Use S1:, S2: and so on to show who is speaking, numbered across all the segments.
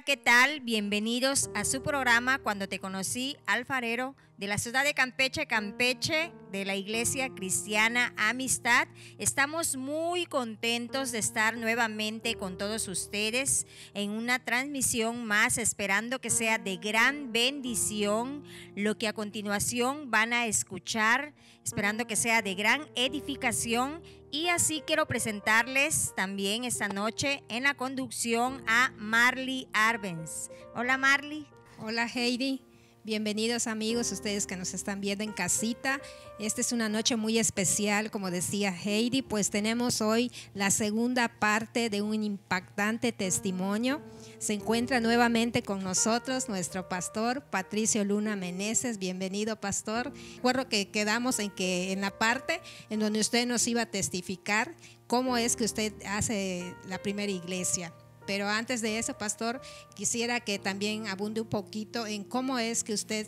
S1: ¿qué tal? Bienvenidos a su programa Cuando te conocí, alfarero de la ciudad de Campeche, Campeche, de la Iglesia Cristiana Amistad. Estamos muy contentos de estar nuevamente con todos ustedes en una transmisión más, esperando que sea de gran bendición lo que a continuación van a escuchar, esperando que sea de gran edificación. Y así quiero presentarles también esta noche en la conducción a Marley Arbenz. Hola Marley.
S2: Hola Heidi, bienvenidos amigos, ustedes que nos están viendo en casita. Esta es una noche muy especial, como decía Heidi, pues tenemos hoy la segunda parte de un impactante testimonio. Se encuentra nuevamente con nosotros nuestro pastor Patricio Luna Meneses. Bienvenido, pastor. Recuerdo que quedamos en la parte en donde usted nos iba a testificar cómo es que usted hace la primera iglesia. Pero antes de eso, pastor, quisiera que también abunde un poquito en cómo es que usted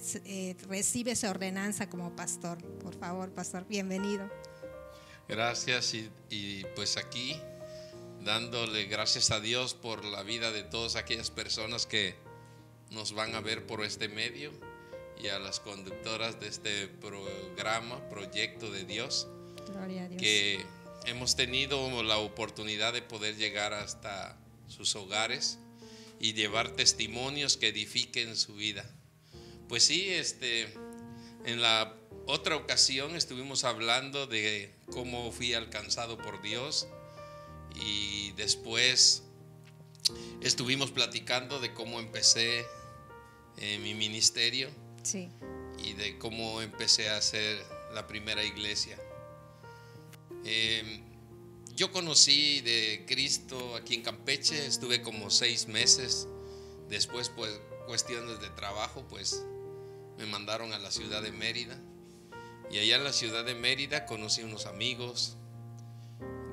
S2: recibe su ordenanza como pastor. Por favor, pastor, bienvenido.
S3: Gracias y pues aquí dándole gracias a Dios por la vida de todas aquellas personas que nos van a ver por este medio y a las conductoras de este programa, Proyecto de Dios.
S2: Gloria a Dios.
S3: Que hemos tenido la oportunidad de poder llegar hasta sus hogares y llevar testimonios que edifiquen su vida. Pues sí, en la otra ocasión estuvimos hablando de cómo fui alcanzado por Dios y después estuvimos platicando de cómo empecé mi ministerio.
S2: Sí.
S3: Y de cómo empecé a hacer la primera iglesia. Yo conocí de Cristo aquí en Campeche, estuve como 6 meses. Después, pues, cuestiones de trabajo, pues, me mandaron a la ciudad de Mérida. Y allá en la ciudad de Mérida conocí unos amigos.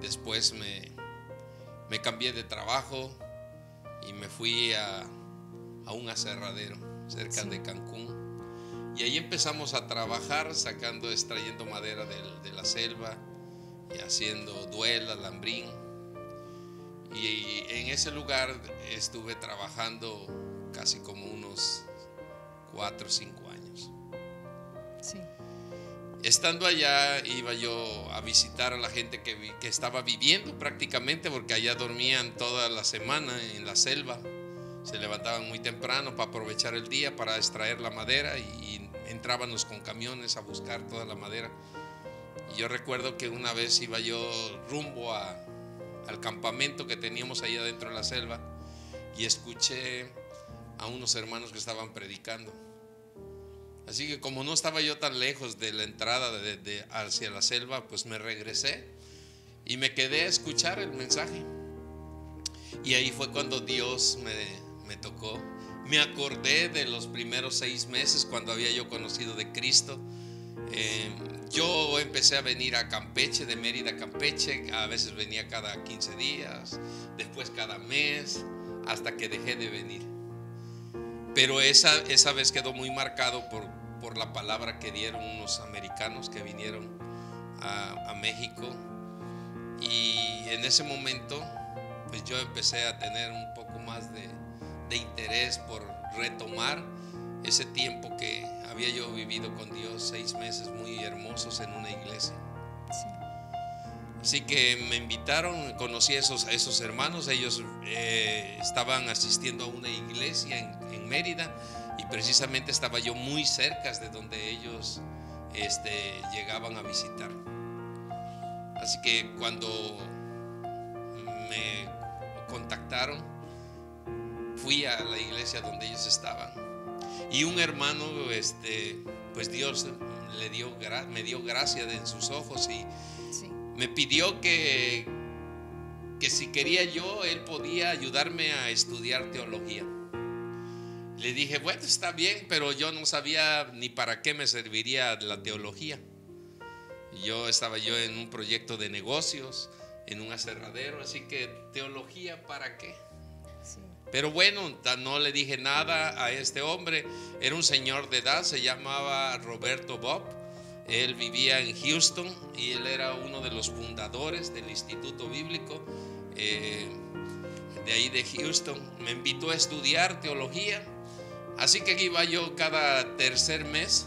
S3: Después me cambié de trabajo y me fui a un aserradero cerca de Cancún. Y ahí empezamos a trabajar, extrayendo madera de la selva y haciendo duela, lambrín. Y en ese lugar estuve trabajando casi como unos 4 o 5 años.
S2: Sí.
S3: Estando allá iba yo a visitar a la gente que estaba viviendo prácticamente, porque allá dormían toda la semana en la selva. Se levantaban muy temprano para aprovechar el día para extraer la madera y entrábamos con camiones a buscar toda la madera. Y yo recuerdo que una vez iba yo rumbo al campamento que teníamos allá dentro de la selva y escuché a unos hermanos que estaban predicando. Así que como no estaba yo tan lejos de la entrada hacia la selva, pues me regresé y me quedé a escuchar el mensaje. Y ahí fue cuando Dios me tocó. Me acordé de los primeros 6 meses cuando había yo conocido de Cristo. Yo empecé a venir a Campeche, de Mérida a Campeche. A veces venía cada 15 días, después cada mes, hasta que dejé de venir. Pero esa vez quedó muy marcado por la palabra que dieron unos americanos que vinieron a México. Y en ese momento pues yo empecé a tener un poco más de interés por retomar ese tiempo que había yo vivido con Dios, 6 meses muy hermosos en una iglesia.
S2: Sí.
S3: Así que me invitaron, conocí a esos hermanos. Ellos estaban asistiendo a una iglesia en Mérida y precisamente estaba yo muy cerca de donde ellos llegaban a visitar. Así que cuando me contactaron, fui a la iglesia donde ellos estaban y un hermano, pues Dios me dio gracia en sus ojos y
S2: Sí.
S3: me pidió que si quería yo, él podía ayudarme a estudiar teología. Le dije, bueno, está bien, pero yo no sabía ni para qué me serviría la teología. Estaba yo en un proyecto de negocios, en un aserradero, así que teología, ¿para qué?
S2: Sí.
S3: Pero bueno, no le dije nada a este hombre. Era un señor de edad, se llamaba Roberto Bob. Él vivía en Houston y él era uno de los fundadores del Instituto Bíblico de ahí de Houston, me invitó a estudiar teología. Así que iba yo cada tercer mes,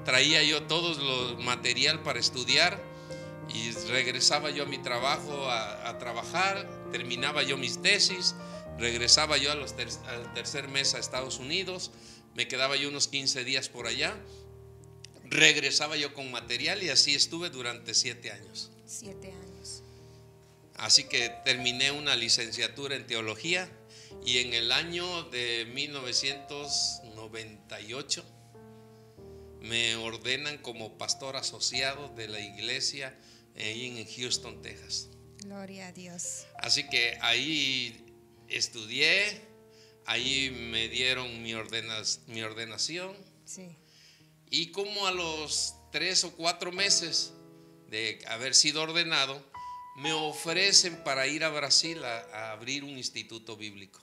S3: traía yo todo el material para estudiar y regresaba yo a mi trabajo a trabajar, terminaba yo mis tesis, regresaba yo al tercer mes a Estados Unidos, me quedaba yo unos 15 días por allá, regresaba yo con material y así estuve durante 7 años.
S2: 7 años.
S3: Así que terminé una licenciatura en teología y en el año de 1998 me ordenan como pastor asociado de la iglesia ahí en Houston, Texas.
S2: Gloria a Dios.
S3: Así que ahí estudié, ahí me dieron mi ordenación.
S2: Sí.
S3: Y como a los 3 o 4 meses de haber sido ordenado, me ofrecen para ir a Brasil a abrir un instituto bíblico.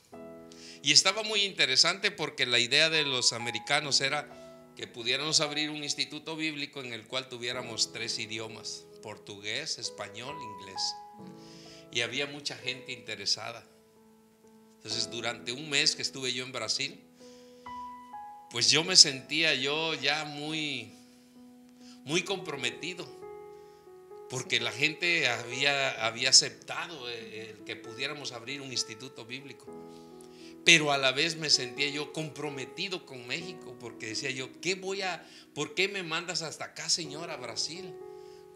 S3: Y estaba muy interesante porque la idea de los americanos era que pudiéramos abrir un instituto bíblico en el cual tuviéramos 3 idiomas: portugués, español, inglés. Y había mucha gente interesada. Entonces, durante un mes que estuve yo en Brasil, pues yo me sentía yo ya muy comprometido, porque la gente había aceptado el que pudiéramos abrir un instituto bíblico. Pero a la vez me sentía yo comprometido con México, porque decía yo, ¿por qué me mandas hasta acá, Señor, a Brasil?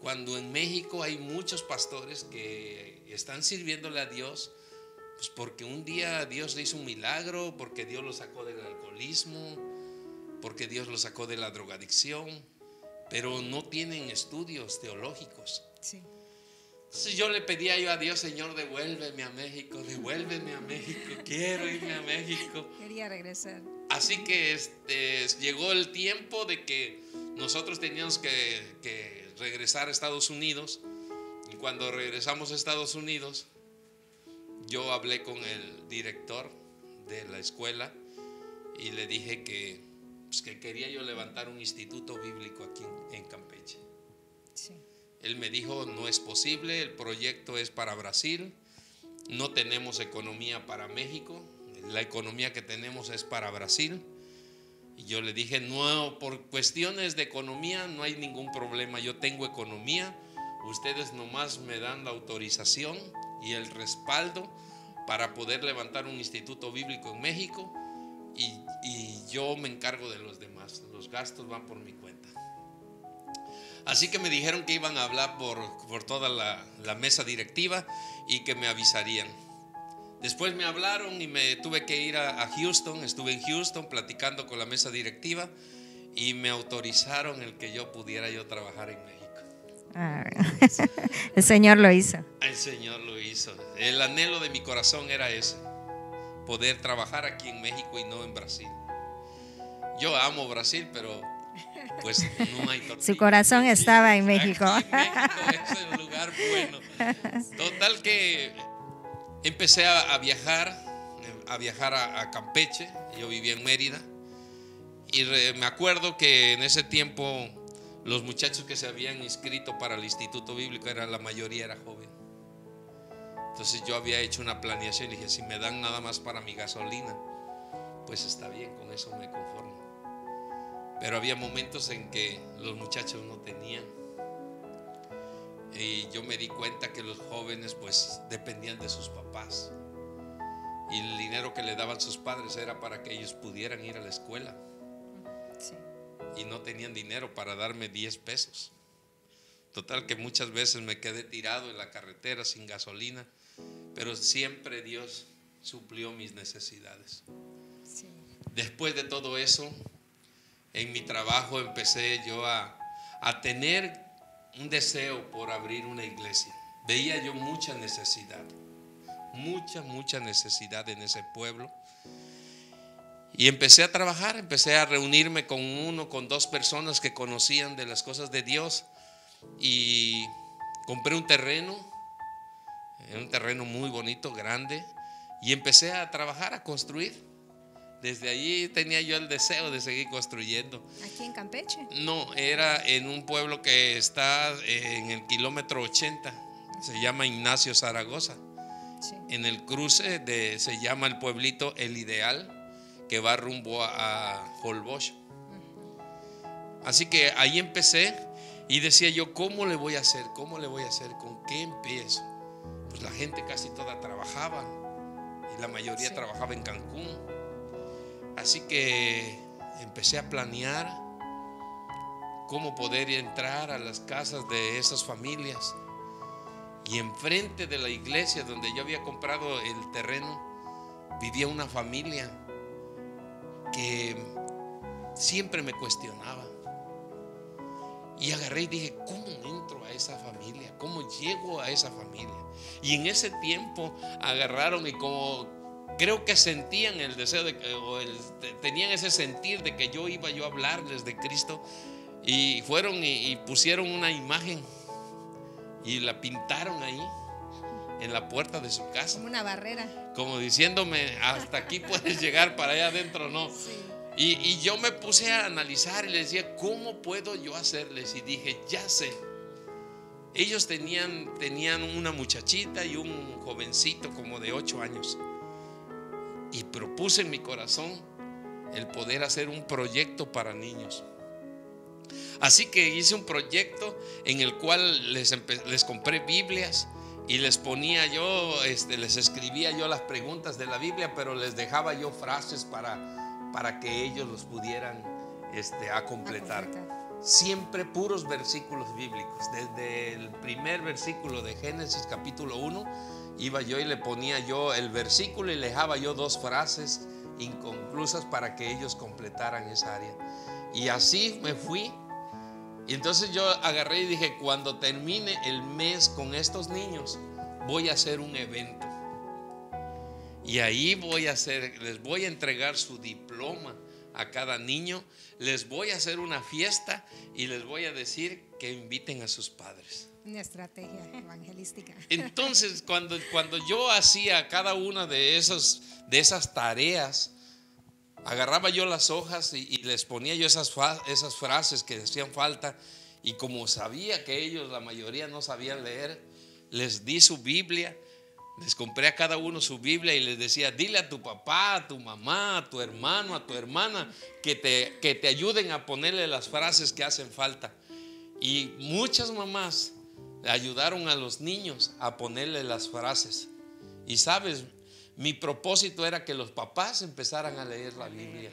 S3: Cuando en México hay muchos pastores que están sirviéndole a Dios, pues porque un día Dios le hizo un milagro, porque Dios lo sacó del alcoholismo, porque Dios lo sacó de la drogadicción, pero no tienen estudios teológicos.
S2: Sí.
S3: Entonces yo le pedía yo a Dios, Señor, devuélveme a México, quiero irme a México.
S2: Quería regresar.
S3: Así que llegó el tiempo de que nosotros teníamos que regresar a Estados Unidos. Y cuando regresamos a Estados Unidos, yo hablé con el director de la escuela y le dije que quería yo levantar un instituto bíblico aquí en Campeche.
S2: Sí.
S3: Él me dijo, no es posible, el proyecto es para Brasil, no tenemos economía para México, la economía que tenemos es para Brasil. Y yo le dije, no, por cuestiones de economía no hay ningún problema, yo tengo economía, ustedes nomás me dan la autorización y el respaldo para poder levantar un instituto bíblico en México y yo me encargo de los demás, los gastos van por mi cuenta. Así que me dijeron que iban a hablar por toda la mesa directiva y que me avisarían. Después me hablaron y me tuve que ir a Houston. Estuve en Houston platicando con la mesa directiva y me autorizaron el que yo pudiera trabajar en México.
S1: El Señor lo hizo.
S3: El Señor lo hizo. El anhelo de mi corazón era ese: poder trabajar aquí en México y no en Brasil. Yo amo Brasil, pero pues no hay tortilla.
S1: Su corazón estaba en México.
S3: Aquí en México es el lugar bueno. Total que empecé a viajar a Campeche. Yo vivía en Mérida y me acuerdo que en ese tiempo los muchachos que se habían inscrito para el Instituto Bíblico la mayoría era joven. Entonces yo había hecho una planeación y dije, si me dan nada más para mi gasolina, pues está bien, con eso me conformo. Pero había momentos en que los muchachos no tenían. Y yo me di cuenta que los jóvenes pues dependían de sus papás. Y el dinero que le daban sus padres era para que ellos pudieran ir a la escuela.
S2: Sí.
S3: Y no tenían dinero para darme 10 pesos. Total que muchas veces me quedé tirado en la carretera sin gasolina. Pero siempre Dios suplió mis necesidades.
S2: Sí.
S3: Después de todo eso, en mi trabajo empecé yo a tener un deseo por abrir una iglesia. Veía yo mucha necesidad en ese pueblo. Y empecé a trabajar, empecé a reunirme con 2 personas que conocían de las cosas de Dios. Y compré un terreno muy bonito, grande. Y empecé a trabajar, a construir. Desde allí tenía yo el deseo de seguir construyendo.
S2: ¿Aquí en Campeche?
S3: No, era en un pueblo que está en el kilómetro 80. Se llama Ignacio Zaragoza.
S2: Sí.
S3: en el cruce se llama el pueblito El Ideal, que va rumbo a Holbox. Así que ahí empecé y decía yo, ¿cómo le voy a hacer? ¿Cómo le voy a hacer? ¿Con qué empiezo? Pues la gente casi toda trabajaba y la mayoría trabajaba en Cancún. Así que empecé a planear cómo poder entrar a las casas de esas familias. Y enfrente de la iglesia donde yo había comprado el terreno, vivía una familia que siempre me cuestionaba. Y agarré y dije, ¿cómo entro a esa familia? ¿Cómo llego a esa familia? Y en ese tiempo agarraron y como creo que sentían el deseo tenían ese sentir de que yo iba a hablarles de Cristo. Y fueron y pusieron una imagen y la pintaron ahí en la puerta de su casa,
S2: Como una barrera.
S3: como diciéndome, hasta aquí puedes llegar, para allá adentro no.
S2: Sí.
S3: Y yo me puse a analizar y les decía, ¿cómo puedo yo hacerles? Y dije, ya sé. Ellos tenían una muchachita y un jovencito como de 8 años. Y propuse en mi corazón el poder hacer un proyecto para niños. Así que hice un proyecto en el cual les compré Biblias y les ponía yo, les escribía yo las preguntas de la Biblia, pero les dejaba yo frases para que ellos los pudieran a completar. Siempre puros versículos bíblicos. Desde el primer versículo de Génesis capítulo 1 iba yo y le ponía yo el versículo y le dejaba yo 2 frases inconclusas para que ellos completaran esa área. Y así me fui. Y entonces yo agarré y dije, cuando termine el mes con estos niños, voy a hacer un evento. Y ahí les voy a entregar su diploma a cada niño, les voy a hacer una fiesta y les voy a decir que inviten a sus padres.
S2: Una estrategia evangelística.
S3: Entonces, cuando yo hacía cada una de esas tareas, agarraba yo las hojas y les ponía yo esas frases que hacían falta. Y como sabía que ellos, la mayoría, no sabían leer, les di su Biblia. Les compré a cada uno su Biblia y les decía, dile a tu papá, a tu mamá, a tu hermano, a tu hermana que te ayuden a ponerle las frases que hacen falta. Y muchas mamás ayudaron a los niños a ponerle las frases. Y sabes, mi propósito era que los papás empezaran a leer la Biblia.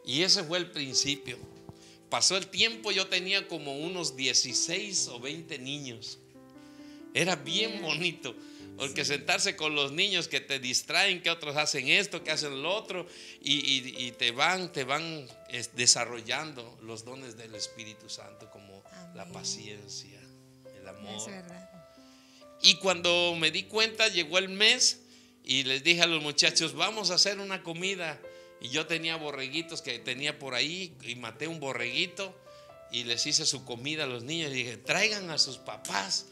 S3: Y ese fue el principio. Pasó el tiempo, yo tenía como unos 16 o 20 niños. Era bien bonito. Porque sentarse con los niños que te distraen, que otros hacen esto, que hacen lo otro, y te van desarrollando los dones del Espíritu Santo, como la paciencia, el amor.
S2: Es verdad.
S3: Y cuando me di cuenta, llegó el mes y les dije a los muchachos, vamos a hacer una comida. Y yo tenía borreguitos que tenía por ahí y maté un borreguito y les hice su comida a los niños. Y dije, traigan a sus papás,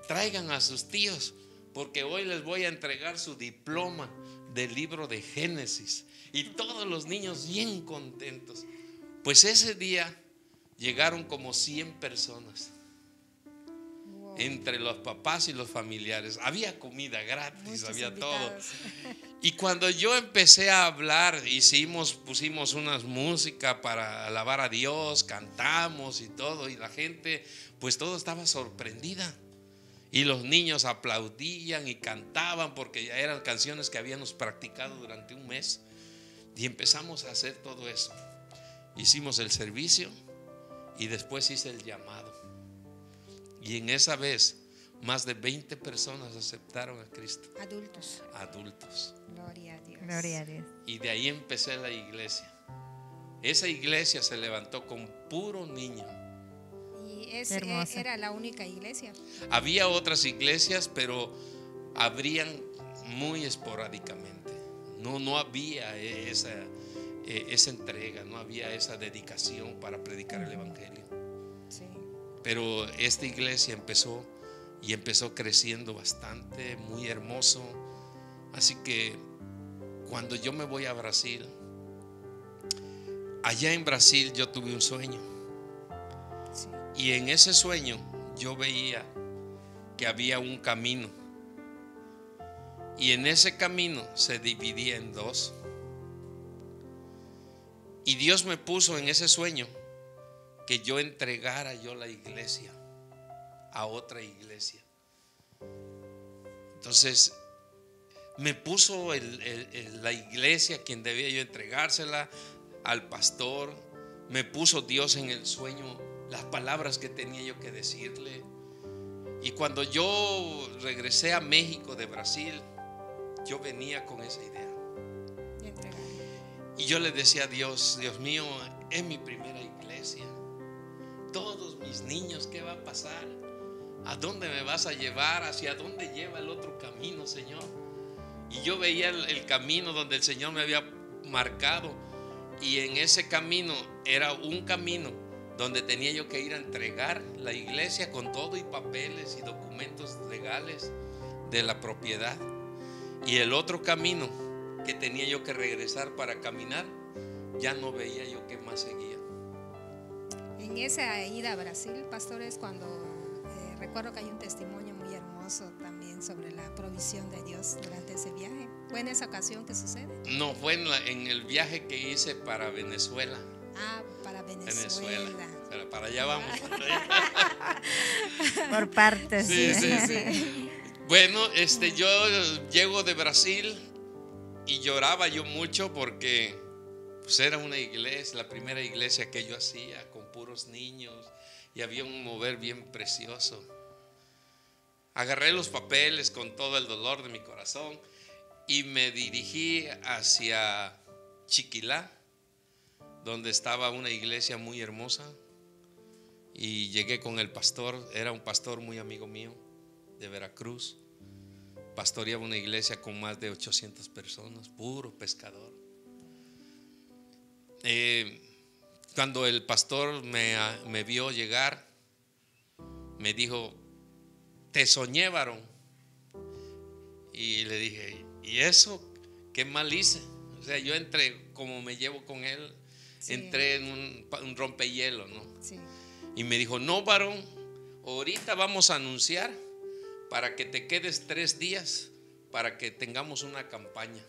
S3: traigan a sus tíos, porque hoy les voy a entregar su diploma del libro de Génesis. Y todos los niños bien contentos. Pues ese día llegaron como 100 personas. Wow. Entre los papás y los familiares. Había comida gratis, muchos había invitados. Todo. Y cuando yo empecé a hablar, pusimos unas músicas para alabar a Dios, cantamos y todo. Y la gente, pues todo estaba sorprendida. Y los niños aplaudían y cantaban porque ya eran canciones que habíamos practicado durante un mes. Y empezamos a hacer todo eso. Hicimos el servicio y después hice el llamado. Y en esa vez más de 20 personas aceptaron a Cristo. Adultos.
S2: Gloria a Dios.
S1: Gloria a Dios.
S3: Y de ahí empecé la iglesia. Esa iglesia se levantó con puro niño.
S2: Era la única iglesia.
S3: Había otras iglesias, pero abrían muy esporádicamente. No había esa entrega, no había esa dedicación para predicar el evangelio.
S2: Sí.
S3: Pero esta iglesia empezó creciendo bastante, muy hermoso. Así que cuando yo me voy a Brasil, allá en Brasil yo tuve un sueño.
S2: Sí.
S3: Y en ese sueño yo veía que había un camino Y en ese camino se dividía en dos. Y Dios me puso en ese sueño que yo entregara yo la iglesia a otra iglesia. Entonces me puso la iglesia quien debía yo entregársela, al pastor. Me puso Dios en el sueño las palabras que tenía yo que decirle. Y cuando yo regresé a México de Brasil, yo venía con esa idea. Y yo le decía a Dios: Dios mío, es mi primera iglesia. Todos mis niños, ¿qué va a pasar? ¿A dónde me vas a llevar? ¿Hacia dónde lleva el otro camino, Señor? Y yo veía el camino donde el Señor me había marcado. Y en ese camino era un camino donde tenía yo que ir a entregar la iglesia con todo y papeles y documentos legales de la propiedad. Y el otro camino que tenía yo que regresar para caminar, ya no veía yo qué más seguía.
S2: En esa ida a Brasil, pastores, cuando recuerdo que hay un testimonio muy hermoso también sobre la provisión de Dios durante ese viaje. ¿Fue en esa ocasión que sucede?
S3: No, fue en el viaje que hice para Venezuela.
S2: Ah, para Venezuela.
S3: Pero para allá vamos.
S1: Por partes.
S3: Sí. Bueno, yo llego de Brasil y lloraba yo mucho porque pues era una iglesia, la primera iglesia que yo hacía con puros niños, y había un mover bien precioso. Agarré los papeles con todo el dolor de mi corazón y me dirigí hacia Chiquilá, donde estaba una iglesia muy hermosa, y llegué con el pastor. Era un pastor muy amigo mío de Veracruz. Pastoreaba una iglesia con más de 800 personas, puro pescador. Cuando el pastor me vio llegar, me dijo: te soñé, varón. Y le dije: ¿y eso qué mal hice? O sea, yo entré, como me llevo con él, sí, entré en un rompehielo, ¿no? Sí. Y me dijo: no, varón, ahorita vamos a anunciar para que te quedes 3 días, para que tengamos una campaña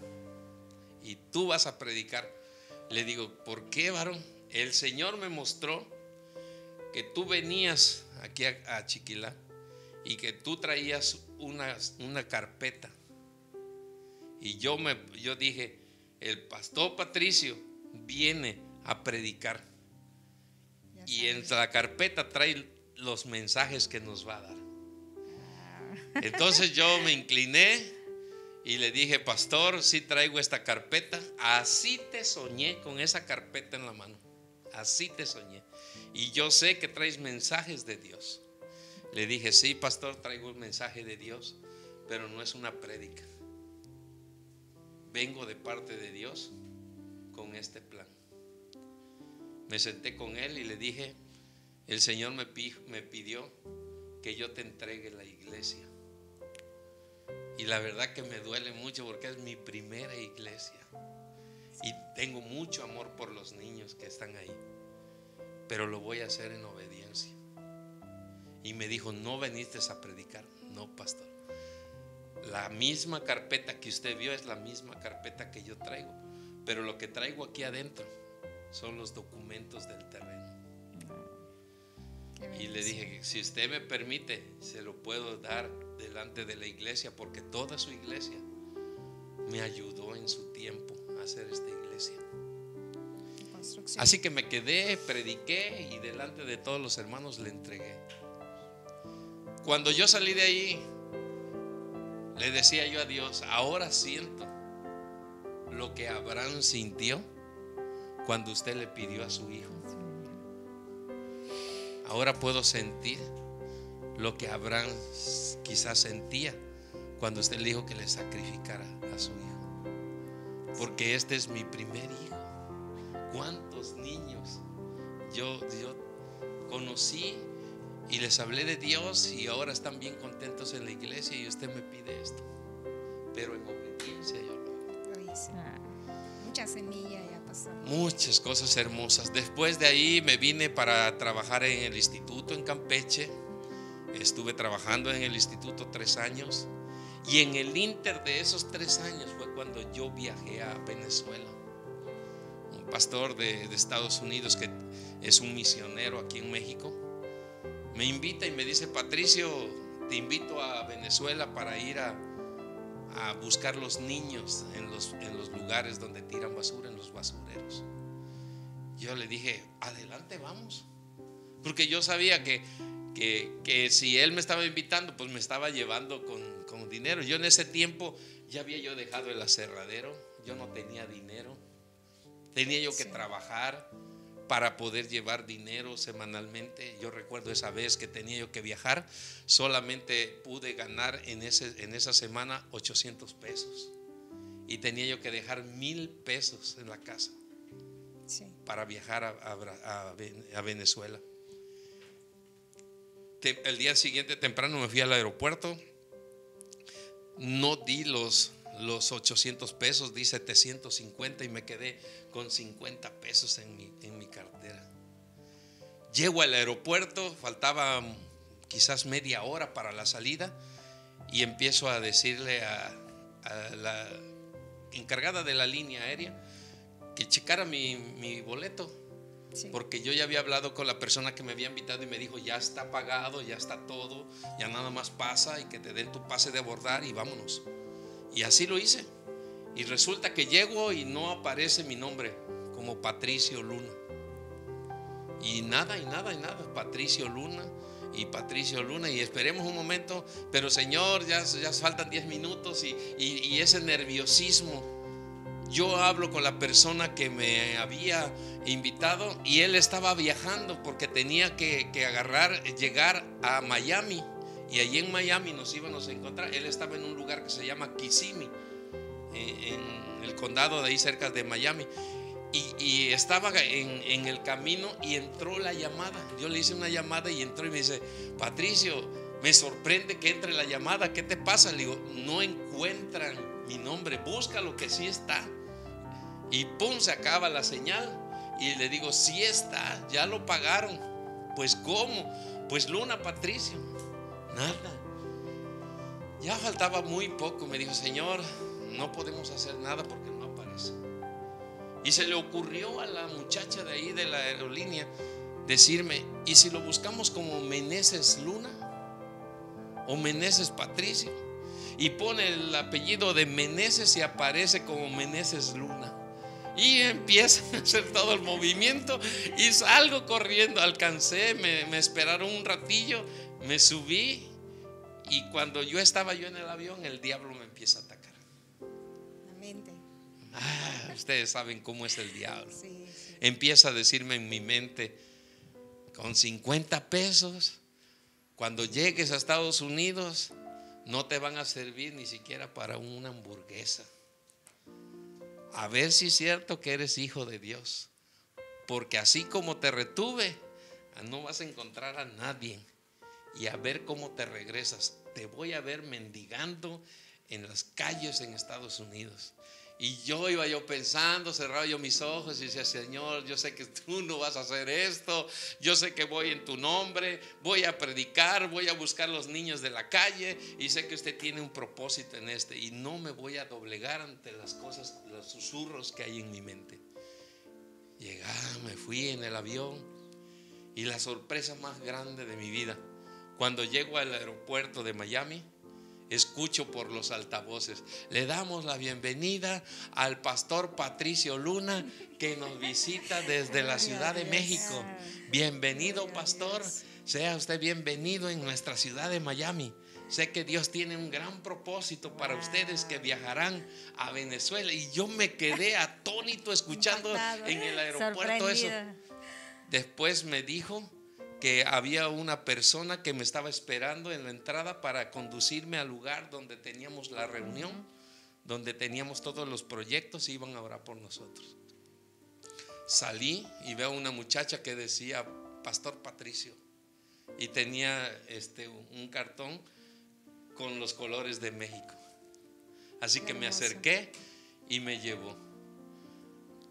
S3: y tú vas a predicar. Le digo: ¿por qué, varón? El Señor me mostró que tú venías aquí a Chiquilá y que tú traías una carpeta. Y yo dije: el pastor Patricio viene a predicar, y en la carpeta trae los mensajes que nos va a dar. Entonces yo me incliné y le dije: pastor, sí traigo esta carpeta. Así te soñé, con esa carpeta en la mano. Así te soñé. Y yo sé que traes mensajes de Dios. Le dije: sí, pastor, traigo un mensaje de Dios, pero no es una prédica. Vengo de parte de Dios con este plan. Me senté con él y le dije: el Señor me pidió que yo te entregue la iglesia. Y la verdad que me duele mucho porque es mi primera iglesia. Y tengo mucho amor por los niños que están ahí, pero lo voy a hacer en obediencia. Y me dijo: ¿no viniste a predicar? No, pastor. La misma carpeta que usted vio es la misma carpeta que yo traigo, pero lo que traigo aquí adentro son los documentos del terreno. Y le dije: si usted me permite, se lo puedo dar delante de la iglesia, porque toda su iglesia me ayudó en su tiempo a hacer esta iglesia. Así que me quedé, prediqué y delante de todos los hermanos le entregué. Cuando yo salí de ahí, le decía yo a Dios: ahora siento lo que Abraham sintió cuando usted le pidió a su hijo. Ahora puedo sentir lo que Abraham quizás sentía cuando usted le dijo que le sacrificara a su hijo. Porque este es mi primer hijo. ¿Cuántos niños yo conocí y les hablé de Dios y ahora están bien contentos en la iglesia, y usted me pide esto? Pero en obediencia yo lo hice.
S2: Mucha semilla ya pasó.
S3: Muchas cosas hermosas. Después de ahí me vine para trabajar en el instituto en Campeche. Estuve trabajando en el instituto 3 años, Y en el inter de esos 3 años fue cuando yo viajé a Venezuela. Un pastor de Estados Unidos, que es un misionero aquí en México, me invita y me dice: Patricio, te invito a Venezuela para ir a buscar los niños en los lugares donde tiran basura, en los basureros. Yo le dije: adelante, vamos. Porque yo sabía que si él me estaba invitando, pues me estaba llevando con dinero. Yo en ese tiempo ya había yo dejado el aserradero. Yo no tenía dinero. Tenía yo que trabajar para poder llevar dinero semanalmente. Yo recuerdo esa vez que tenía yo que viajar, solamente pude ganar en esa semana 800 pesos. Y tenía yo que dejar 1,000 pesos en la casa para viajar a Venezuela. El día siguiente temprano me fui al aeropuerto. No di los 800 pesos, di 750 y me quedé con 50 pesos en mi cartera. Llego al aeropuerto, faltaba quizás media hora para la salida, y empiezo a decirle a la encargada de la línea aérea que checara mi boleto. Porque yo ya había hablado con la persona que me había invitado y me dijo: ya está pagado, ya está todo, ya nada más pasa y que te den tu pase de abordar y vámonos. Y así lo hice. Y resulta que llego y no aparece mi nombre como Patricio Luna. Y nada, Patricio Luna y Patricio Luna. Y esperemos un momento, pero Señor, ya faltan 10 minutos y ese nerviosismo. Yo hablo con la persona que me había invitado y él estaba viajando porque tenía que llegar a Miami. Y allí en Miami nos íbamos a encontrar. Él estaba en un lugar que se llama Kissimmee, en el condado de ahí cerca de Miami. Y estaba en el camino y entró la llamada. Yo le hice una llamada y entró y me dice: Patricio, me sorprende que entre la llamada, ¿qué te pasa? Le digo: no encuentran mi nombre, búscalo que sí está. Y pum, se acaba la señal. Y le digo: sí está, ya lo pagaron. Pues ¿cómo? Pues Luna Patricio. Nada. Ya faltaba muy poco. Me dijo: Señor, no podemos hacer nada porque no aparece. Y se le ocurrió a la muchacha de ahí de la aerolínea decirme: ¿y si lo buscamos como Meneses Luna o Meneses Patricio? Y pone el apellido de Meneses y aparece como Meneses Luna. Y empieza a hacer todo el movimiento y salgo corriendo. Alcancé, me esperaron un ratillo, me subí, y cuando estaba en el avión, el diablo me empieza a atacar.
S2: La mente.
S3: Ustedes saben cómo es el diablo.
S2: Sí.
S3: Empieza a decirme en mi mente: con 50 pesos, cuando llegues a Estados Unidos, no te van a servir ni siquiera para una hamburguesa. A ver si es cierto que eres hijo de Dios, porque así como te retuve, no vas a encontrar a nadie. Y a ver cómo te regresas. Te voy a ver mendigando en las calles en Estados Unidos. Y iba yo pensando, cerraba yo mis ojos y decía: Señor, yo sé que tú no vas a hacer esto. Yo sé que voy en tu nombre, voy a predicar, voy a buscar los niños de la calle, y sé que usted tiene un propósito en y no me voy a doblegar ante las cosas, los susurros que hay en mi mente. Me fui en el avión, y la sorpresa más grande de mi vida, cuando llego al aeropuerto de Miami, escucho por los altavoces: le damos la bienvenida al pastor Patricio Luna, que nos visita desde la Ciudad de México. Bienvenido, pastor, sea usted bienvenido en nuestra ciudad de Miami. Sé que Dios tiene un gran propósito para ustedes que viajarán a Venezuela. Y yo me quedé atónito escuchando en el aeropuerto eso. Después me dijo que había una persona que me estaba esperando en la entrada para conducirme al lugar donde teníamos la reunión, donde teníamos todos los proyectos, y iban a orar por nosotros. Salí y veo a una muchacha que decía Pastor Patricio, y tenía un cartón con los colores de México. Así que me acerqué y me llevó.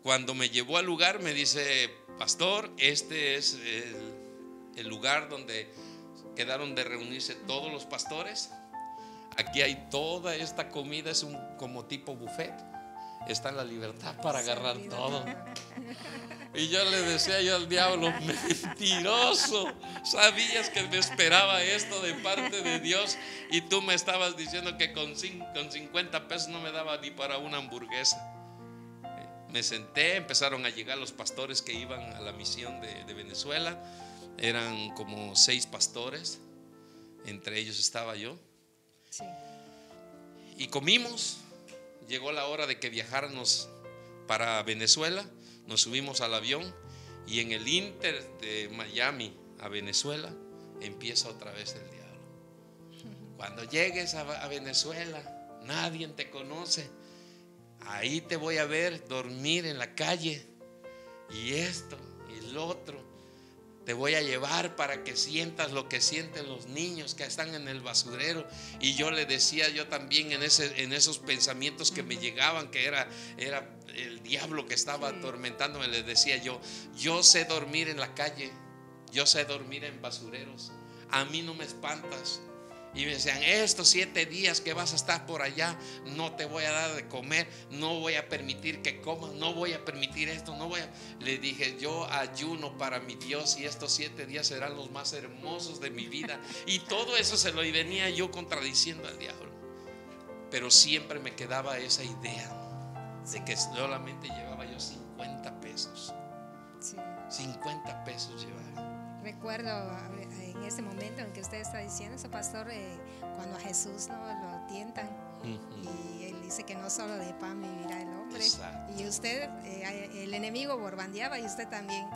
S3: Cuando me llevó al lugar me dice: pastor, este es el lugar donde quedaron de reunirse todos los pastores. Aquí hay toda esta comida, es como tipo buffet. Está la libertad para agarrar todo. Y yo le decía yo al diablo, mentiroso, sabías que me esperaba esto de parte de Dios y tú me estabas diciendo que con 50 pesos no me daba ni para una hamburguesa. Me senté, empezaron a llegar los pastores que iban a la misión de Venezuela. Eran como 6 pastores, entre ellos estaba yo.
S2: Sí.
S3: Y comimos. Llegó la hora de que viajáramos para Venezuela. Nos subimos al avión y en el Inter de Miami a Venezuela empieza otra vez el diablo. Cuando llegues a Venezuela, nadie te conoce. Ahí te voy a ver dormir en la calle y esto y lo otro. Te voy a llevar para que sientas lo que sienten los niños que están en el basurero. Y yo le decía yo también en esos pensamientos que me llegaban, que era el diablo que estaba atormentándome, les decía yo sé dormir en la calle, yo sé dormir en basureros, a mí no me espantas. Y me decían, estos 7 días que vas a estar por allá, no te voy a dar de comer, no voy a permitir que comas, no voy a permitir esto, no voy a... Le dije, yo ayuno para mi Dios y estos 7 días serán los más hermosos de mi vida. Y todo eso se lo venía yo contradiciendo al diablo. Pero siempre me quedaba esa idea de que solamente llevaba yo 50 pesos.
S2: Sí.
S3: 50 pesos llevaba.
S2: Recuerdo en ese momento en que usted está diciendo eso, pastor, cuando a Jesús no lo tientan y él dice que no solo de pan vivirá el hombre.
S3: Exacto.
S2: Y usted, el enemigo borbandeaba y usted también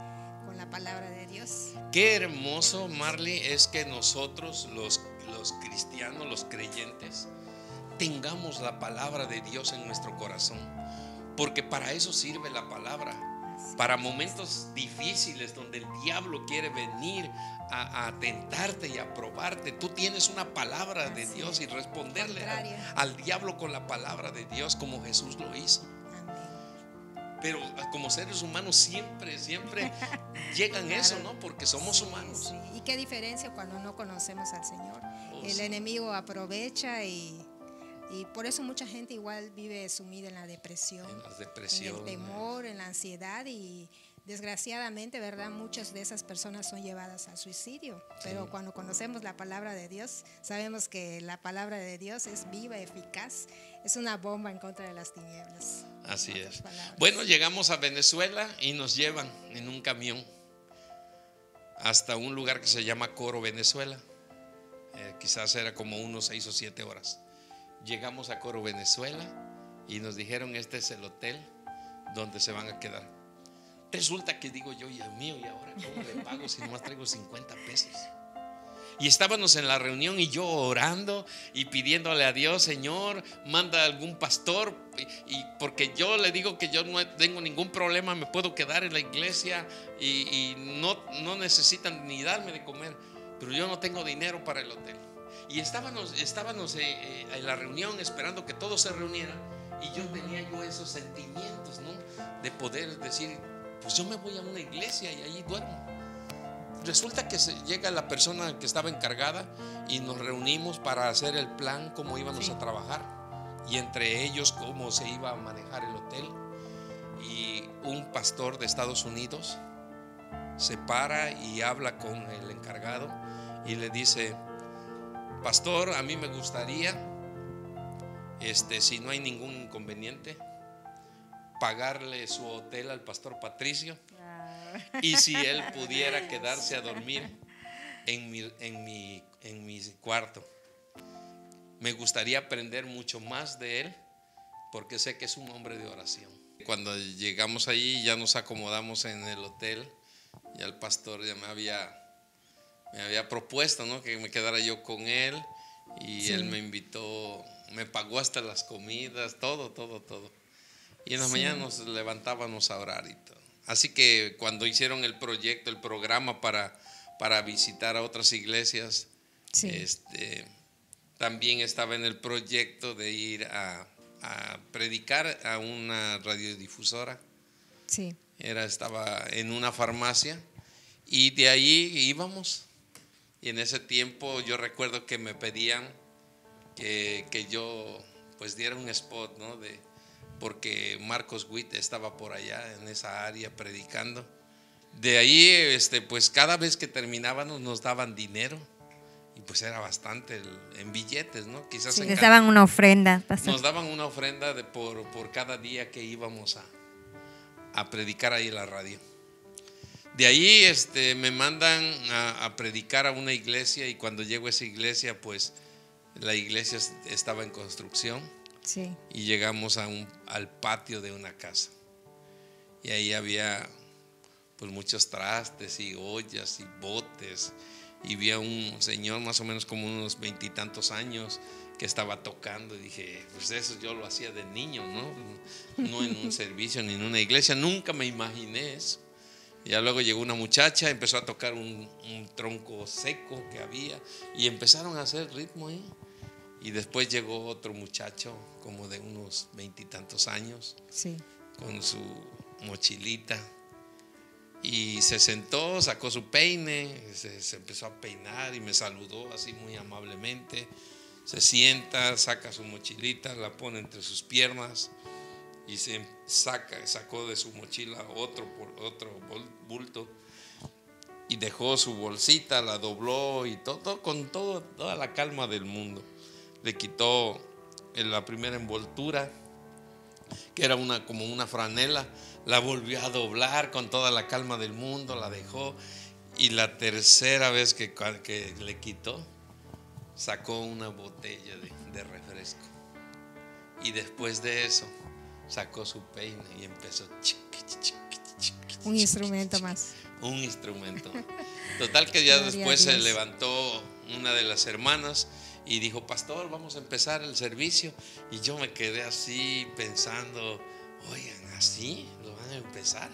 S2: con la palabra de Dios.
S3: Qué hermoso, Marley, es que nosotros los cristianos, los creyentes, tengamos la palabra de Dios en nuestro corazón, porque para eso sirve la palabra. Para momentos difíciles donde el diablo quiere venir a tentarte y a probarte, tú tienes una palabra de Dios y responderle al diablo con la palabra de Dios, como Jesús lo hizo. Pero como seres humanos siempre llegan
S2: claro.
S3: eso, ¿no? Porque somos humanos.
S2: Sí. ¿Y qué diferencia cuando no conocemos al Señor? El
S3: Sí.
S2: enemigo aprovecha y por eso mucha gente igual vive sumida en la depresión,
S3: En las depresiones,
S2: en el temor, en la ansiedad y desgraciadamente, ¿verdad? Muchas de esas personas son llevadas al suicidio. Pero cuando conocemos la palabra de Dios, sabemos que la palabra de Dios es viva, eficaz, es una bomba en contra de las tinieblas.
S3: Así es.
S2: Palabras.
S3: Bueno, llegamos a Venezuela y nos llevan en un camión hasta un lugar que se llama Coro, Venezuela. Quizás era como unos 6 o 7 horas. Llegamos a Coro, Venezuela y nos dijeron, este es el hotel donde se van a quedar. Resulta que digo yo, Dios mío, ¿y ahora cómo le pago si nomás traigo 50 pesos? Y estábamos en la reunión y yo orando y pidiéndole a Dios, Señor, manda algún pastor, y porque yo le digo que yo no tengo ningún problema, me puedo quedar en la iglesia y no necesitan ni darme de comer, pero yo no tengo dinero para el hotel. Y estábamos en la reunión esperando que todos se reunieran y yo tenía esos sentimientos, ¿no? De poder decir, pues yo me voy a una iglesia y allí duermo. Resulta que llega la persona que estaba encargada y nos reunimos para hacer el plan, cómo íbamos a trabajar y entre ellos cómo se iba a manejar el hotel. Y un pastor de Estados Unidos se para y habla con el encargado y le dice, pastor, a mí me gustaría, si no hay ningún inconveniente, pagarle su hotel al pastor Patricio. Y si él pudiera quedarse a dormir en mi cuarto, me gustaría aprender mucho más de él, porque sé que es un hombre de oración. Cuando llegamos allí, ya nos acomodamos en el hotel, ya el pastor ya me había propuesto, ¿no?, que me quedara yo con él, y él me invitó, me pagó hasta las comidas, todo. Y en la mañana nos levantábamos a orar y todo. Así que cuando hicieron el proyecto, el programa para visitar a otras iglesias, también estaba en el proyecto de ir a predicar a una radiodifusora.
S2: Sí.
S3: Estaba en una farmacia y de ahí íbamos. Y en ese tiempo yo recuerdo que me pedían que yo pues diera un spot, ¿no? Porque Marcos Witt estaba por allá en esa área predicando. De ahí pues cada vez que terminábamos nos daban dinero y pues era bastante en billetes, ¿no? Quizás
S1: les daban una ofrenda,
S3: pastor. Nos daban una ofrenda por cada día que íbamos a predicar ahí en la radio. De ahí me mandan a predicar a una iglesia, y cuando llego a esa iglesia, pues la iglesia estaba en construcción.
S2: Sí.
S3: Y llegamos al patio de una casa, y ahí había pues muchos trastes y ollas y botes, y vi a un señor más o menos como unos 20 y tantos años que estaba tocando, y dije, pues eso yo lo hacía de niño, no en un servicio ni en una iglesia, nunca me imaginé eso. Ya luego llegó una muchacha, empezó a tocar un tronco seco que había, y empezaron a hacer ritmo ahí. Y después llegó otro muchacho como de unos 20 y tantos años,
S2: sí,
S3: con su mochilita, y se sentó, sacó su peine, se empezó a peinar y me saludó así muy amablemente. Se sienta, saca su mochilita, la pone entre sus piernas y sacó de su mochila otro bulto y dejó su bolsita, la dobló y todo con toda la calma del mundo. Le quitó la primera envoltura, que era como una franela, la volvió a doblar con toda la calma del mundo, la dejó, y la tercera vez que le quitó, sacó una botella de refresco, y después de eso sacó su peine y empezó
S2: un instrumento más.
S3: Un instrumento. Total que ya después se levantó una de las hermanas y dijo, pastor, vamos a empezar el servicio. Y yo me quedé así pensando, oigan, ¿así lo van a empezar?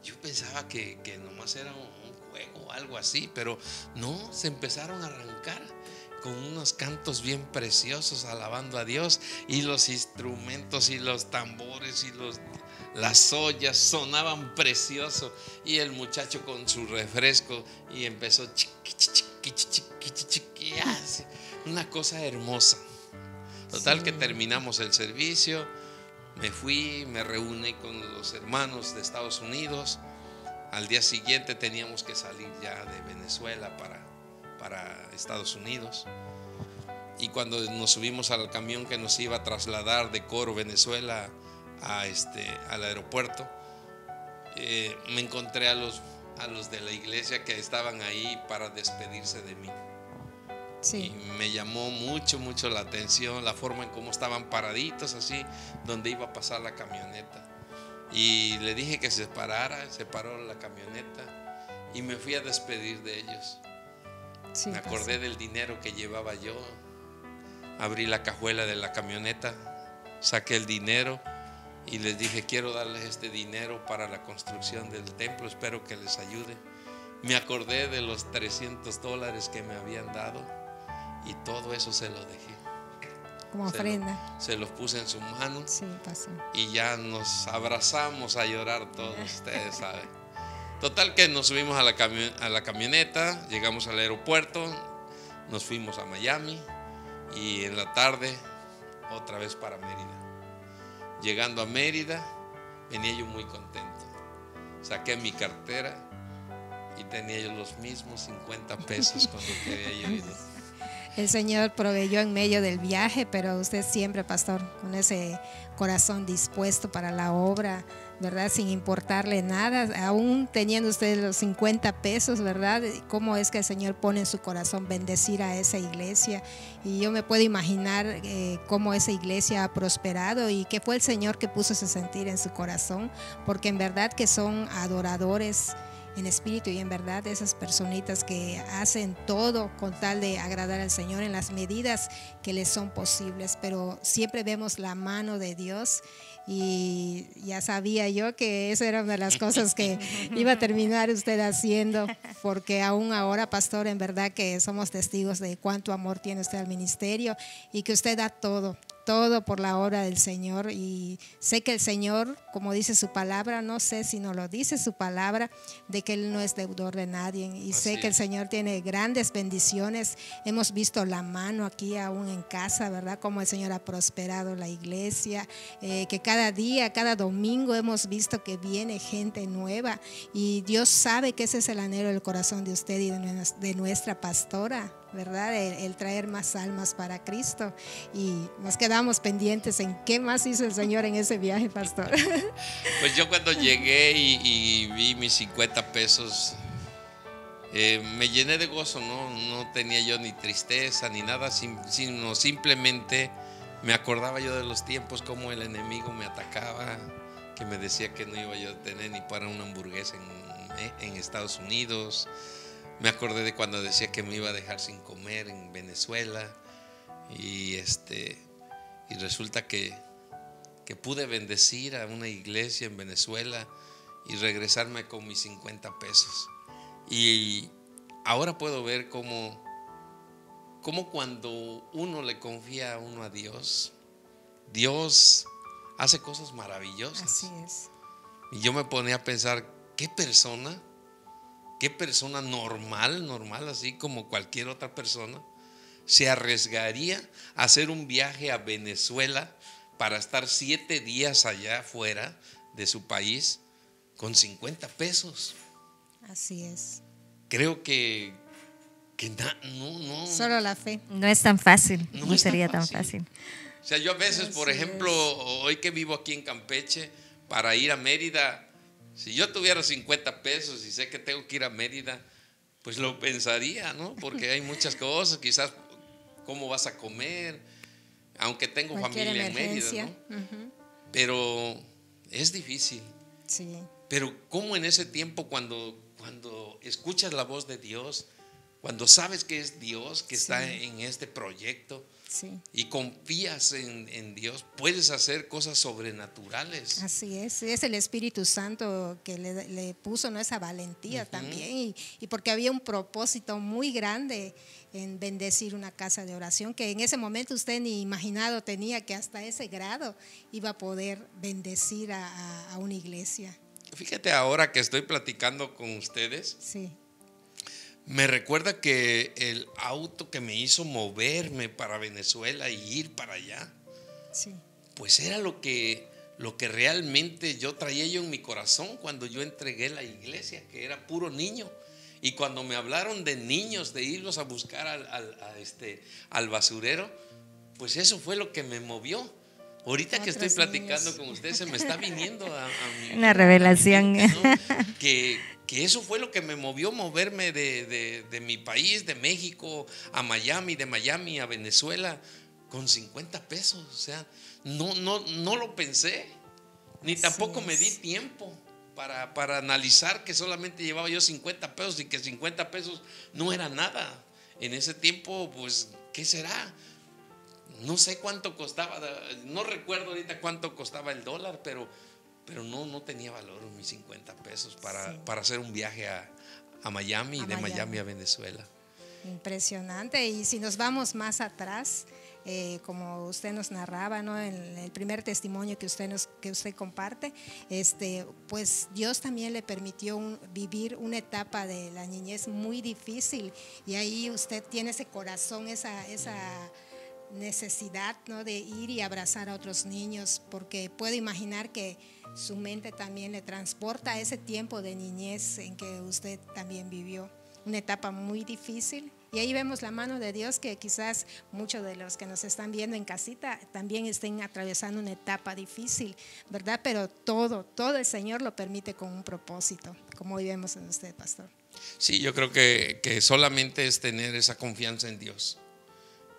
S3: Yo pensaba que nomás era un juego o algo así, pero no, se empezaron a arrancar con unos cantos bien preciosos alabando a Dios, y los instrumentos y los tambores y las ollas sonaban precioso, y el muchacho con su refresco y empezó una cosa hermosa. Total que terminamos el servicio, me fui, me reuní con los hermanos de Estados Unidos. Al día siguiente teníamos que salir ya de Venezuela para Estados Unidos, y cuando nos subimos al camión que nos iba a trasladar de Coro, Venezuela, al aeropuerto, me encontré a los de la iglesia que estaban ahí para despedirse de mí.
S2: Sí.
S3: Y me llamó mucho la atención la forma en cómo estaban paraditos así donde iba a pasar la camioneta, y le dije que se parara. Se paró la camioneta y me fui a despedir de ellos.
S2: Sí,
S3: me acordé del dinero que llevaba yo, abrí la cajuela de la camioneta, saqué el dinero y les dije, quiero darles este dinero para la construcción del templo, espero que les ayude. Me acordé de los $300 que me habían dado, y todo eso se lo dejé
S2: como ofrenda.
S3: Se los puse en su mano.
S2: Sí, pasó.
S3: Y ya nos abrazamos a llorar todos, ustedes saben. Total que nos subimos a la camioneta, llegamos al aeropuerto, nos fuimos a Miami, y en la tarde otra vez para Mérida. Llegando a Mérida, venía yo muy contento. Saqué mi cartera y tenía yo los mismos 50 pesos con lo que había yo ido.
S2: El Señor proveyó en medio del viaje, pero usted siempre, pastor, con ese corazón dispuesto para la obra, ¿verdad? Sin importarle nada, aún teniendo usted los 50 pesos, ¿verdad? ¿Cómo es que el Señor pone en su corazón bendecir a esa iglesia? Y yo me puedo imaginar cómo esa iglesia ha prosperado, y que fue el Señor que puso ese sentir en su corazón, porque en verdad que son adoradores en espíritu y en verdad, esas personitas que hacen todo con tal de agradar al Señor en las medidas que les son posibles, pero siempre vemos la mano de Dios. Y ya sabía yo que esa era una de las cosas que iba a terminar usted haciendo, porque aún ahora, pastor, en verdad que somos testigos de cuánto amor tiene usted al ministerio, y que usted da todo todo por la obra del Señor, y sé que el Señor, como dice su palabra, no sé si nos lo dice su palabra, de que Él no es deudor de nadie, y sé que el Señor tiene grandes bendiciones. Hemos visto la mano aquí aún en casa, ¿verdad? Como el Señor ha prosperado la iglesia, que cada día, cada domingo hemos visto que viene gente nueva, y Dios sabe que ese es el anhelo del corazón de usted y de nuestra pastora, ¿verdad? El traer más almas para Cristo, y nos quedamos pendientes en qué más hizo el Señor en ese viaje, pastor.
S3: Pues yo cuando llegué y vi mis 50 pesos, me llené de gozo, no tenía yo ni tristeza ni nada, sino simplemente me acordaba yo de los tiempos, como el enemigo me atacaba, que me decía que no iba yo a tener ni para una hamburguesa en Estados Unidos. Me acordé de cuando decía que me iba a dejar sin comer en Venezuela, y resulta que pude bendecir a una iglesia en Venezuela y regresarme con mis 50 pesos. Y ahora puedo ver cómo cuando uno le confía a uno a Dios, Dios hace cosas maravillosas.
S2: Así es.
S3: Y yo me ponía a pensar, ¿qué persona normal, así como cualquier otra persona, se arriesgaría a hacer un viaje a Venezuela para estar 7 días allá fuera de su país con 50 pesos?
S2: Así es.
S3: Creo que no.
S2: Solo la fe.
S1: No es tan fácil,
S3: No
S1: no
S3: es tan
S1: sería tan
S3: fácil.
S1: fácil.
S3: O sea, yo a veces, por
S2: Así
S3: ejemplo,
S2: es.
S3: hoy que vivo aquí en Campeche, para ir a Mérida, si yo tuviera 50 pesos y sé que tengo que ir a Mérida, pues lo pensaría, ¿no? Porque hay muchas cosas, quizás cómo vas a comer, aunque tengo
S2: Cualquier
S3: familia
S2: emergencia.
S3: en Mérida, ¿no? Pero es difícil.
S2: Sí.
S3: Pero cómo en ese tiempo, cuando escuchas la voz de Dios, cuando sabes que es Dios que está en este proyecto,
S2: Sí.
S3: y confías en Dios, puedes hacer cosas sobrenaturales.
S2: Así es el Espíritu Santo que le puso, ¿no?, esa valentía también, y porque había un propósito muy grande en bendecir una casa de oración, que en ese momento usted ni imaginado tenía que hasta ese grado iba a poder bendecir a una iglesia.
S3: Fíjate, ahora que estoy platicando con ustedes,
S2: Sí.
S3: me recuerda que el auto que me hizo moverme para Venezuela y ir para allá,
S2: Sí.
S3: pues era lo que realmente yo traía yo en mi corazón cuando yo entregué la iglesia, que era puro niño. Y cuando me hablaron de niños, de irlos a buscar al basurero, pues eso fue lo que me movió. Ahorita que estoy
S2: Otros
S3: platicando
S2: niños.
S3: con usted, se me está viniendo a mi
S1: Una revelación.
S3: mente, ¿no? Que eso fue lo que me movió, moverme de mi país, de México a Miami, de Miami a Venezuela, con 50 pesos. O sea, no lo pensé, ni tampoco me di tiempo para analizar que solamente llevaba yo 50 pesos y que 50 pesos no era nada. En ese tiempo, pues, ¿qué será? No sé cuánto costaba, no recuerdo ahorita cuánto costaba el dólar, pero no tenía valor mis 50 pesos para hacer un viaje a Miami y de Miami a Venezuela.
S2: Impresionante. Y si nos vamos más atrás, como usted nos narraba, ¿no?, en el primer testimonio que usted comparte, pues Dios también le permitió vivir una etapa de la niñez muy difícil, y ahí usted tiene ese corazón, esa necesidad, ¿no?, de ir y abrazar a otros niños, porque puedo imaginar que su mente también le transporta a ese tiempo de niñez en que usted también vivió una etapa muy difícil. Y ahí vemos la mano de Dios, que quizás muchos de los que nos están viendo en casita también estén atravesando una etapa difícil, ¿verdad? Pero todo el Señor lo permite con un propósito, como hoy vemos en usted, pastor.
S3: Sí, yo creo que solamente es tener esa confianza en Dios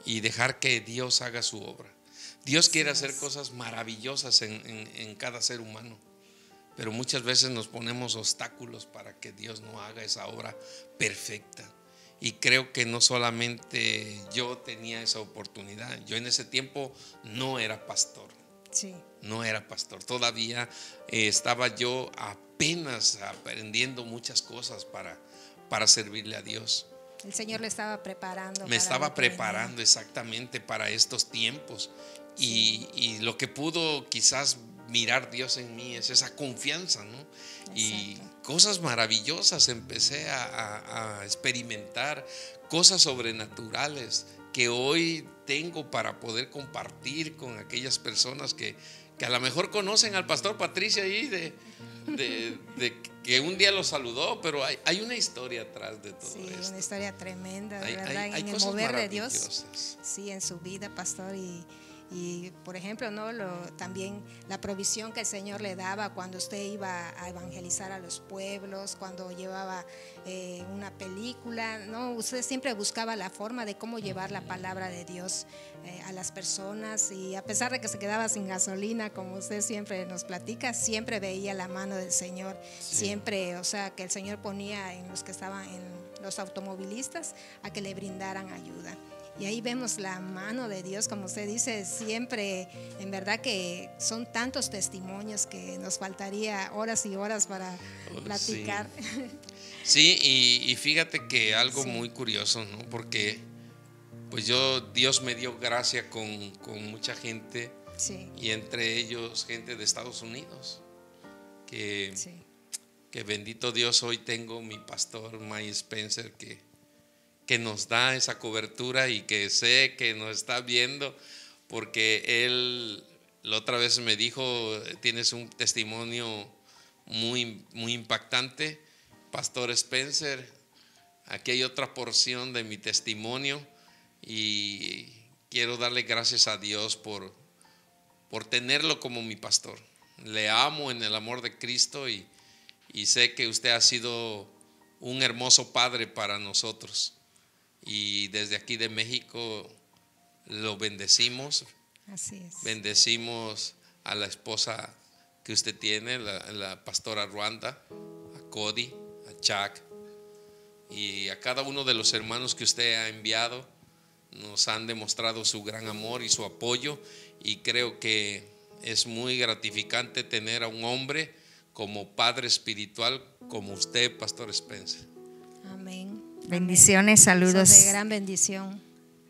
S3: y dejar que Dios haga su obra. Dios quiere hacer cosas maravillosas en cada ser humano, pero muchas veces nos ponemos obstáculos para que Dios no haga esa obra perfecta. Y creo que no solamente yo tenía esa oportunidad. Yo en ese tiempo no era pastor.
S2: Sí.
S3: No era pastor. Todavía estaba yo apenas aprendiendo muchas cosas para servirle a Dios.
S2: El Señor le estaba preparando.
S3: Me estaba preparando exactamente para estos tiempos. y lo que pudo quizás mirar Dios en mí es esa confianza, ¿no? Y cosas maravillosas empecé a experimentar, cosas sobrenaturales que hoy tengo para poder compartir con aquellas personas que a lo mejor conocen al pastor Patricio ahí de que un día lo saludó, pero hay una historia atrás de todo esto.
S2: Una historia tremenda, de verdad,
S3: hay
S2: en el
S3: cosas
S2: mover de Dios.
S3: maravillosas.
S2: Sí, en su vida, pastor, y por ejemplo, ¿no? También la provisión que el Señor le daba cuando usted iba a evangelizar a los pueblos, cuando llevaba una película, ¿no? Usted siempre buscaba la forma de cómo llevar la palabra de Dios a las personas, y a pesar de que se quedaba sin gasolina, como usted siempre nos platica, siempre veía la mano del Señor, siempre, o sea, que el Señor ponía en los que estaban, en los automovilistas, a que le brindaran ayuda. Y ahí vemos la mano de Dios, como usted dice, siempre, en verdad que son tantos testimonios que nos faltaría horas y horas para platicar.
S3: Sí, y fíjate que algo muy curioso, ¿no? Porque pues Dios me dio gracia con mucha gente, y entre ellos gente de Estados Unidos, que bendito Dios, hoy tengo mi pastor Mike Spencer que nos da esa cobertura, y que sé que nos está viendo, porque él la otra vez me dijo: tienes un testimonio muy, muy impactante, pastor Spencer, aquí hay otra porción de mi testimonio, y quiero darle gracias a Dios por tenerlo como mi pastor. Le amo en el amor de Cristo, y sé que usted ha sido un hermoso padre para nosotros. Y desde aquí de México lo bendecimos.
S2: Así es.
S3: Bendecimos a la esposa que usted tiene, la pastora Ruanda, a Cody, a Chuck, y a cada uno de los hermanos que usted ha enviado. Nos han demostrado su gran amor y su apoyo, y creo que es muy gratificante tener a un hombre como padre espiritual como usted, pastor Spencer.
S2: Amén.
S1: Bendiciones, saludos.
S2: Son de gran bendición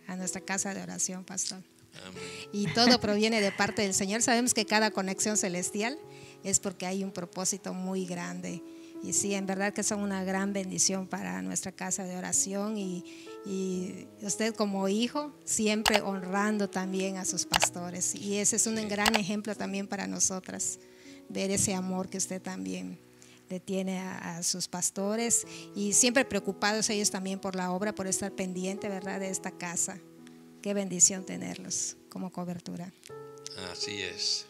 S2: a nuestra casa de oración, pastor.
S3: Amén.
S2: Y todo proviene de parte del Señor. Sabemos que cada conexión celestial es porque hay un propósito muy grande. Y sí, en verdad que son una gran bendición para nuestra casa de oración. Y usted como hijo, siempre honrando también a sus pastores. Y ese es un gran ejemplo también para nosotras, ver ese amor que usted también le tiene a sus pastores, y siempre preocupados ellos también por la obra, por estar pendiente, ¿verdad?, de esta casa. Qué bendición tenerlos como cobertura.
S3: Así es.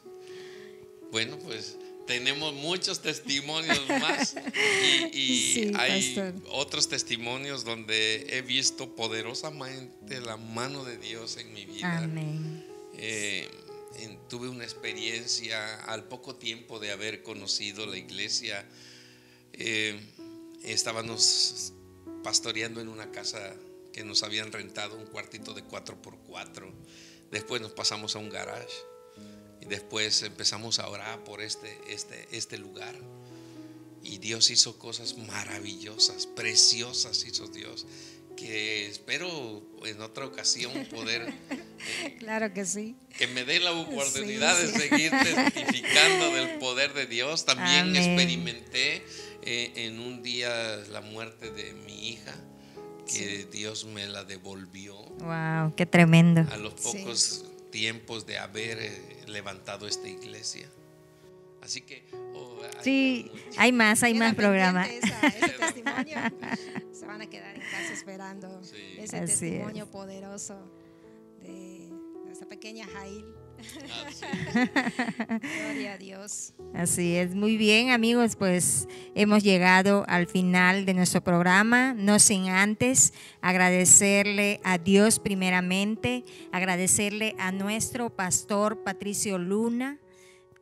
S3: Bueno, pues tenemos muchos testimonios más, y
S2: Sí,
S3: hay
S2: pastor.
S3: otros testimonios donde he visto poderosamente la mano de Dios en mi vida.
S1: Amén.
S3: Tuve una experiencia al poco tiempo de haber conocido la iglesia. Estábamos pastoreando en una casa que nos habían rentado, un cuartito de 4x4. Después nos pasamos a un garage, y después empezamos a orar por este lugar, y Dios hizo cosas maravillosas, preciosas hizo Dios, que espero en otra ocasión poder
S2: Claro que sí.
S3: que me dé la oportunidad
S2: Sí.
S3: de seguir testificando del poder de Dios. También
S1: Amén.
S3: experimenté en un día la muerte de mi hija, que Dios me la devolvió
S1: Wow, qué tremendo.
S3: a los pocos tiempos de haber levantado esta iglesia. Así que
S1: Sí, hay más
S2: Queda
S1: programa.
S2: pendiente ese testimonio. Se van a quedar en casa esperando ese
S1: Así
S2: testimonio
S1: es.
S2: poderoso de nuestra pequeña Jail.
S3: Así
S2: Gloria a Dios.
S1: Así es, muy bien amigos, pues hemos llegado al final de nuestro programa, no sin antes agradecerle a Dios primeramente, agradecerle a nuestro pastor Patricio Luna,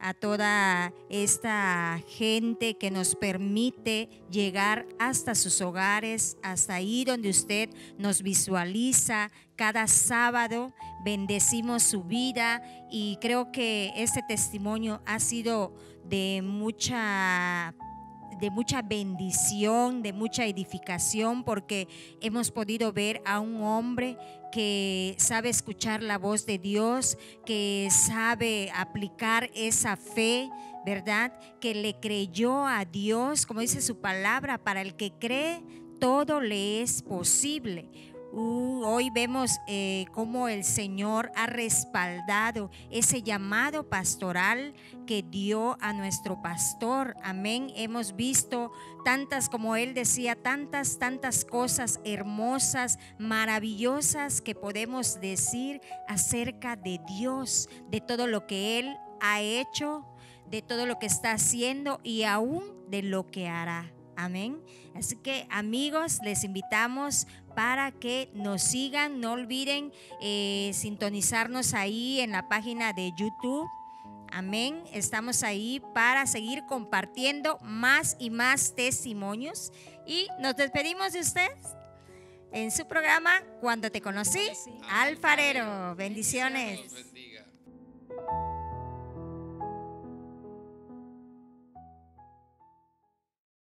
S1: a toda esta gente que nos permite llegar hasta sus hogares, hasta ahí donde usted nos visualiza cada sábado. Bendecimos su vida, y creo que este testimonio ha sido de de mucha bendición, de mucha edificación, porque hemos podido ver a un hombre que sabe escuchar la voz de Dios, que sabe aplicar esa fe, ¿verdad? Que le creyó a Dios, como dice su palabra, para el que cree, todo le es posible. Hoy vemos cómo el Señor ha respaldado ese llamado pastoral que dio a nuestro pastor. Amén. Hemos visto tantas, como él decía, tantas cosas hermosas, maravillosas que podemos decir acerca de Dios, de todo lo que él ha hecho, de todo lo que está haciendo y aún de lo que hará. Amén. Así que, amigos, les invitamos para que nos sigan. No olviden sintonizarnos ahí en la página de YouTube. Amén. Estamos ahí para seguir compartiendo más y más testimonios. Y nos despedimos de ustedes en su programa Cuando te conocí, Alfarero. Bendiciones.